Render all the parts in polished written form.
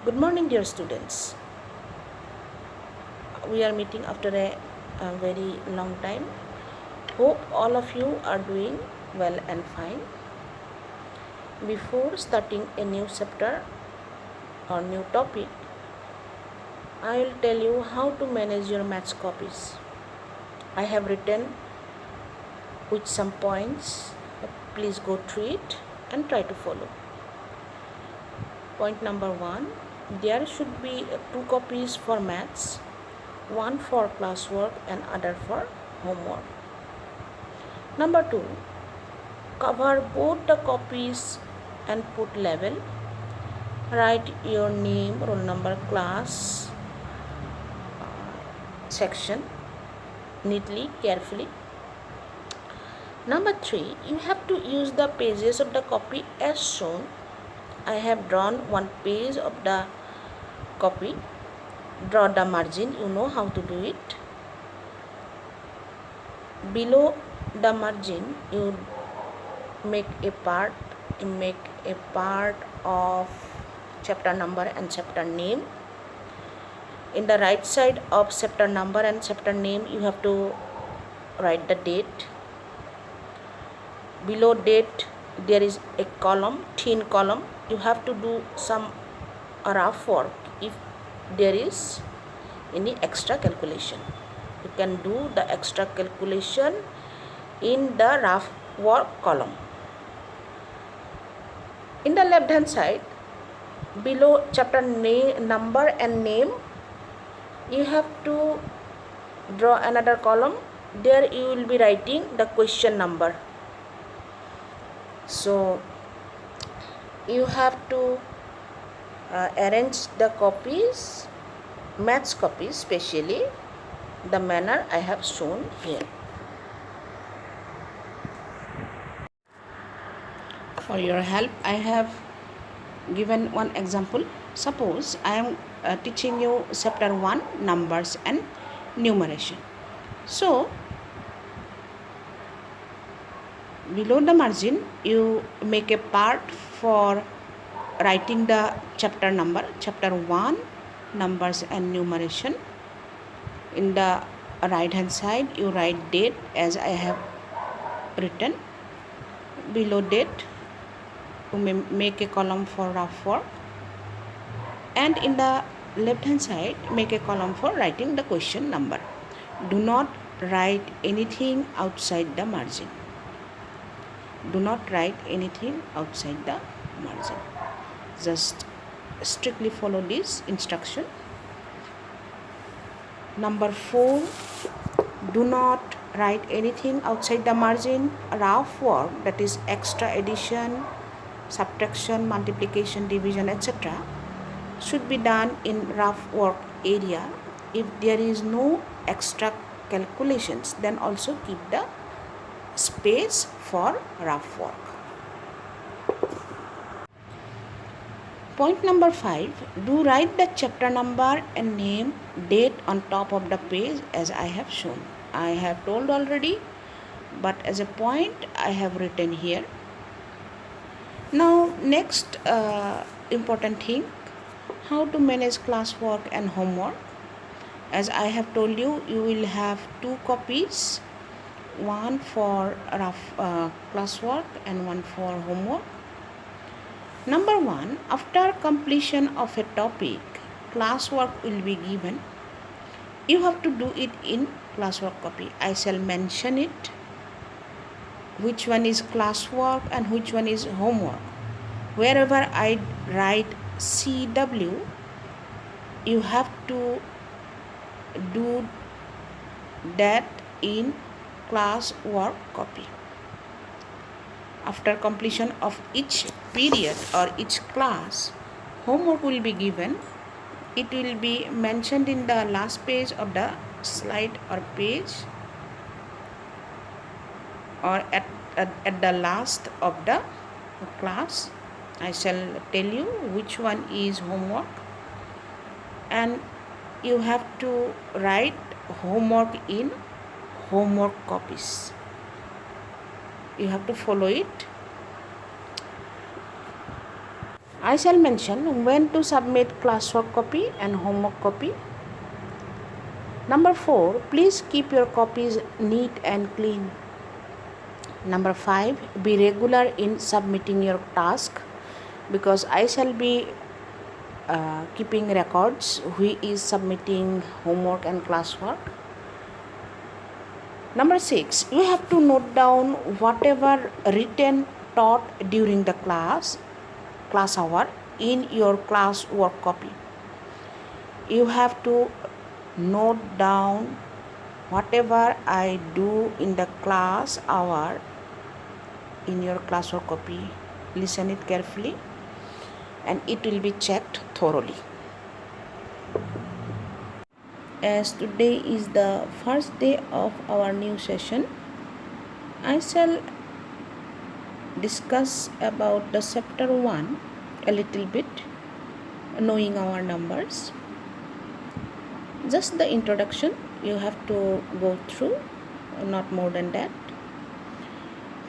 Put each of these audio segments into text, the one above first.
Good morning, dear students. We are meeting after a very long time. Hope all of you are doing well and fine. Before starting a new chapter or new topic, I will tell you how to manage your maths copies. I have written with some points. Please go through it and try to follow. Point number 1, there should be 2 copies for maths, one for classwork and other for homework. Number 2, cover both the copies and put label. Write your name, roll number, class, section neatly, carefully. Number 3, you have to use the pages of the copy as shown. I have drawn one page of the copy. Draw the margin, you know how to do it. Below the margin, you make a part of chapter number and chapter name. In the right side of chapter number and chapter name, you have to write the date. Below date, there is a column, thin column. You have to do some rough work if there is any extra calculation. You can do the extra calculation in the rough work column. In the left hand side, below chapter number and name, you have to draw another column. There you will be writing the question number. So you have to arrange the copies, maths copies specially, the manner I have shown here. For your help, I have given one example. Suppose I am teaching you chapter 1, numbers and numeration. So below the margin, you make a part for writing the chapter number, chapter 1, numbers and numeration. In the right hand side, you write date as I have written. Below date, you make a column for rough work, and in the left hand side, make a column for writing the question number. Do not write anything outside the margin. Do not write anything outside the margin. Just strictly follow this instruction. Number 4, do not write anything outside the margin. Rough work, that is extra addition, subtraction, multiplication, division, etc., should be done in rough work area. If there is no extra calculations, then also keep the space for rough work. Point number 5, do write the chapter number and name, date on top of the page as I have shown. I have told already, but as a point I have written here. Now next important thing, how to manage classwork and homework. As I have told you, you will have 2 copies, one for rough classwork and one for homework. Number 1, after completion of a topic, classwork will be given. You have to do it in classwork copy. I shall mention it, which one is classwork and which one is homework. Wherever I write CW, you have to do that in classwork copy. After completion of each period or each class, homework will be given. It will be mentioned in the last page of the slide or page, or at the last of the class. I shall tell you which one is homework, and you have to write homework in homework copies. You have to follow it. I shall mention when to submit classwork copy and homework copy. Number 4, please keep your copies neat and clean. Number 5, be regular in submitting your task, because I shall be keeping records who is submitting homework and classwork. Number 6, you have to note down whatever written taught during the class hour in your classwork copy. You have to note down whatever I do in the class hour in your classwork copy. Listen it carefully and it will be checked thoroughly. As today is the first day of our new session, I shall discuss about the chapter 1 a little bit, knowing our numbers. Just the introduction you have to go through, not more than that.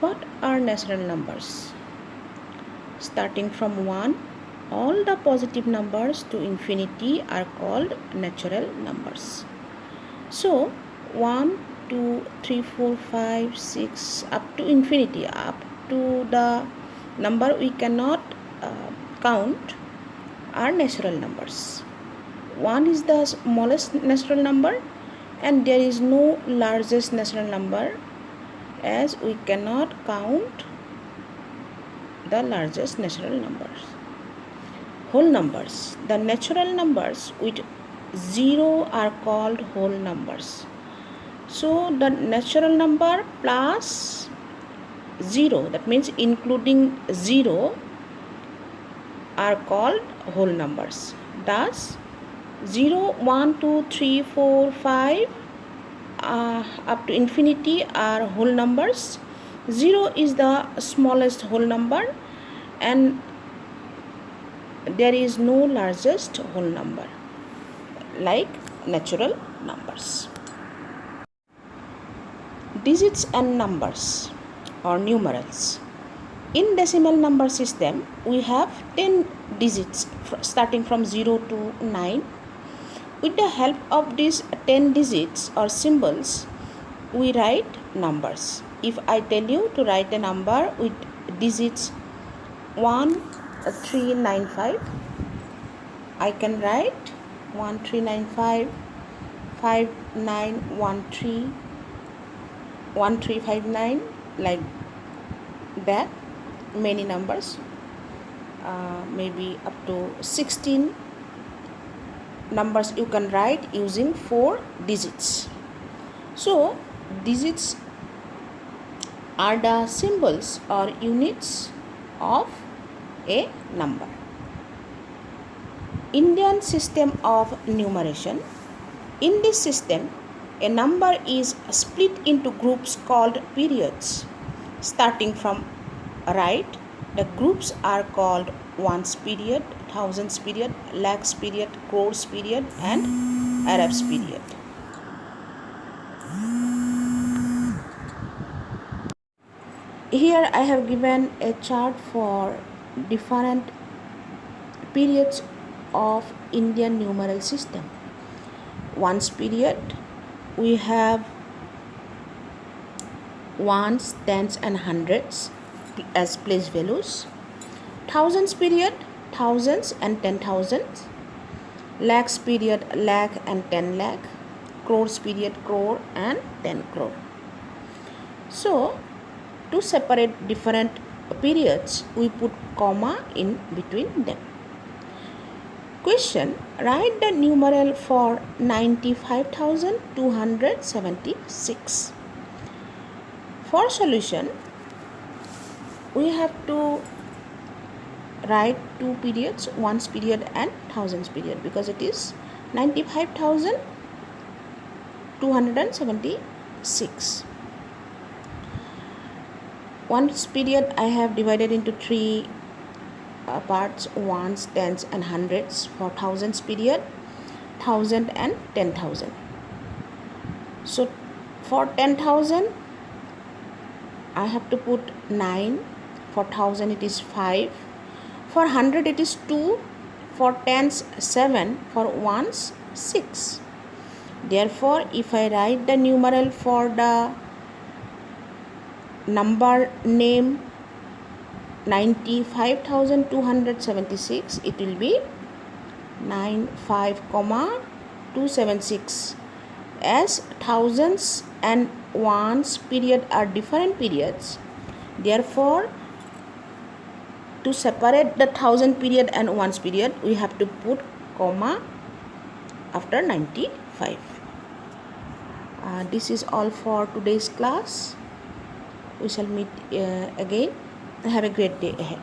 What are natural numbers? Starting from 1, all the positive numbers to infinity are called natural numbers. So 1, 2, 3, 4, 5, 6 up to infinity, up to the number we cannot count, are natural numbers. 1 is the smallest natural number and there is no largest natural number, as we cannot count the largest natural numbers. Whole numbers. The natural numbers with 0 are called whole numbers. So the natural number plus 0, that means including 0, are called whole numbers. Thus 0, 1, 2, 3, 4, 5 up to infinity are whole numbers. 0 is the smallest whole number and there is no largest whole number like natural numbers. Digits and numbers or numerals. In decimal number system, we have 10 digits starting from 0 to 9. With the help of these 10 digits or symbols, we write numbers. If I tell you to write a number with digits 1395, I can write 1395, 5913, 1359, like that. Many numbers, maybe up to 16 numbers you can write using 4 digits. So digits are the symbols or units of a number. Indian system of numeration. In this system, a number is split into groups called periods. Starting from right, the groups are called ones period, thousands period, lakhs period, crores period and Arabs period. Here I have given a chart for different periods of Indian numeral system. Ones period, we have ones, tens and hundreds as place values. Thousands period, thousands and 10,000s. Lakhs period, lakh and 10 lakh. Crores period, crore and 10 crore. So to separate different periods, we put comma in between them. Question: write the numeral for 95,276. For solution, we have to write 2 periods, ones period and thousands period, because it is 95,276. Ones period I have divided into 3 parts: ones, tens and hundreds. For thousands period, 1,000 and 10,000. So for 10,000 I have to put 9. For 1,000 it is 5. For 100 it is 2, for tens 7, for ones 6. Therefore, if I write the numeral for the number name 95,276, it will be 95,276. As thousands and ones period are different periods, therefore to separate the 1000 period and ones period, we have to put comma after 95. This is all for today's class. We shall meet again. Have a great day ahead.